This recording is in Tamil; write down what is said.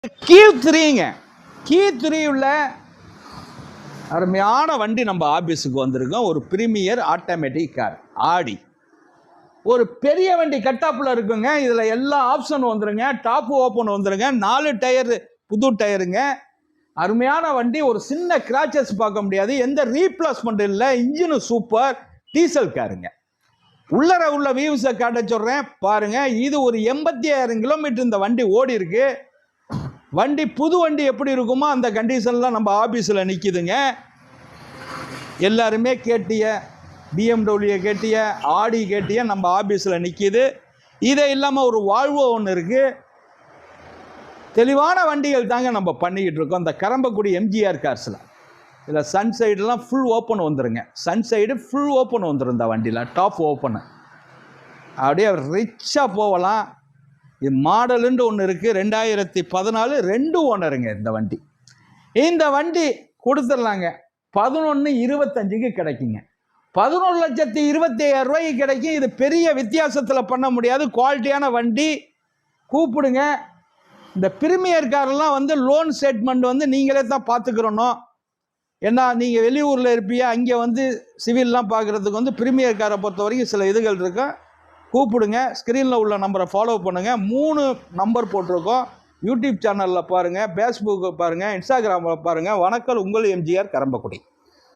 Q3ங்க Q3 உள்ள அருமையான வண்டி நம்ம ஆபீஸுக்கு வந்திருக்கோம். ஒரு பிரீமியர் ஆட்டோமேட்டிக் கார் ஆடி. ஒரு பெரிய வண்டி கட்டாப்புல இருக்குங்க. இதுல எல்லா ஆப்ஷன் வந்துருங்க. டாப் ஓப்பன் வந்துருங்க. 4 டயர் புது டயருங்க. அருமையான வண்டி. ஒரு சின்ன கிராச்சஸ் பார்க்க முடியாது. எந்த ரீப்ளேஸ்மெண்ட் இல்லை. Engine super. டீசல் காருங்க. உள்ளர உள்ள வியூஸை காட்ட சொல்றேன் பாருங்க. இது ஒரு 85,000 கிலோமீட்டர் இந்த வண்டி ஓடி இருக்கு. வண்டி புது வண்டி எப்படி இருக்குமோ அந்த கண்டிஷன்லாம் நம்ம ஆபீஸில் நிற்கிதுங்க. எல்லாருமே கேட்டிய BMW கேட்டிய ஆடி கேட்டிய நம்ம ஆபீஸில் நிற்கிது. இதை இல்லாமல் ஒரு வால்வோ ஒன்று இருக்குது. தெளிவான வண்டிகள் தாங்க நம்ம பண்ணிக்கிட்டு இருக்கோம். இந்த கரம்பக்குடி எம்ஜிஆர் கார்ஸில் இதில் சன் சைடெலாம் ஃபுல் ஓப்பன் வந்துருங்க. சன் சைடு ஃபுல் ஓப்பன் வந்துடும் இந்த வண்டியில். டாப் ஓப்பனு அப்படியே ரிச்சாக போகலாம். இது மாடலுன்னு ஒன்று இருக்குது. 2014 2 ஓனருங்க இந்த வண்டி. இந்த வண்டி கொடுத்துடலாங்க. 11,25க்கு கிடைக்குங்க. 11,25,000 ரூபாய்க்கு கிடைக்கும். இது பெரிய வித்தியாசத்தில் பண்ண முடியாது. குவாலிட்டியான வண்டி. கூப்பிடுங்க. இந்த பிரீமியர் காரெல்லாம் வந்து லோன் ஸ்டேட்மெண்ட் வந்து நீங்களே தான் பார்த்துக்கிறணும். ஏன்னா நீங்கள் வெளியூரில் இருப்பீங்க. அங்கே வந்து சிவில்லாம் பார்க்குறதுக்கு வந்து பிரீமியர் காரை பொறுத்த வரைக்கும் சில இதுகள் இருக்கும். கூப்பிடுங்க. ஸ்க்ரீனில் உள்ள நம்பரை ஃபாலோ பண்ணுங்கள். 3 நம்பர் போட்டிருக்கோம். யூடியூப் சேனலில் பாருங்கள், ஃபேஸ்புக்கில் பாருங்கள், இன்ஸ்டாகிராமில் பாருங்கள். வணக்கம், உங்கள் எம்ஜிஆர் கரம்பக்குடி.